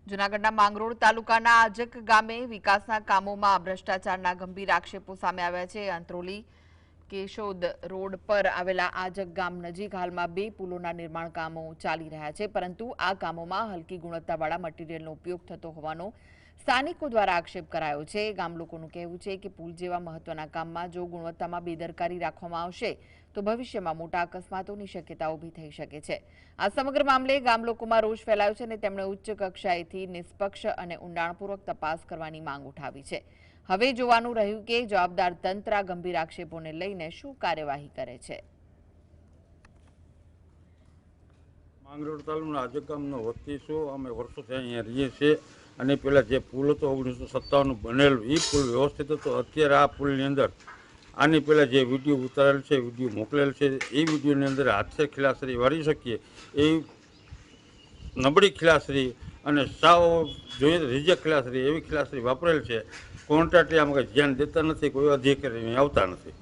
જૂનાગઢના માંગરોળ તાલુકાના આજક ગામે વિકાસના કામોમાં ભ્રષ્ટાચારના ગંભીર આક્ષેપો સામે આવ્યા છે। અંત્રોલી કેશોદ રોડ પર આવેલા આજક ગામ નજીક હાલમાં 2 પુલોના નિર્માણ કામો ચાલી રહ્યા છે, પરંતુ આ કામોમાં હલકી ગુણવત્તાવાળા મટીરીયલનો ઉપયોગ થતો હોવાનો સ્થાનિકો દ્વારા આક્ષેપ કરાયો છે। ગામ લોકોનું કહેવું છે કે પુલ જેવા મહત્વના કામમાં જો ગુણવત્તામાં બેદરકારી રાખવામાં આવશે તો ભવિષ્યમાં મોટા અકસ્માતોની શક્યતા ઊભી થઈ શકે છે। આ સમગ્ર મામલે ગામ લોકોમાં રોષ ફેલાયો છે અને તેમણે ઉચ્ચ કક્ષાએથી નિષ્પક્ષ અને ઊંડાણપૂર્વક તપાસ કરવાની માંગ ઉઠાવી છે। હવે જોવાનું રહ્યું કે જવાબદાર તંત્ર આ ગંભીર આક્ષેપોને લઈને શું કાર્યવાહી કરે છે। માંગરોળ તાલુકાના આજક ગામનો વતની છું। અમે વર્ષોથી અહીંયા રહીએ છીએ અને પેલા જે પુલ હતો 1957 બનેલો એ પુલ વ્યવસ્થિત હતો। અત્યારે આ પુલની અંદર આની પહેલાં જે વિડીયો ઉતારેલ છે, વિડીયો મોકલેલ છે, એ વિડીયોની અંદર હાથે ખીલાસરી વાળી શકીએ એ નબળી ખીલાસરી અને સાવ જોઈએ રિજેક્ટ ખીલાસરી એવી ખીલાસરી વાપરેલ છે। કોન્ટ્રાક્ટરે આમાં કંઈ ધ્યાન દેતા નથી, કોઈ અધિકારી આવતા નથી।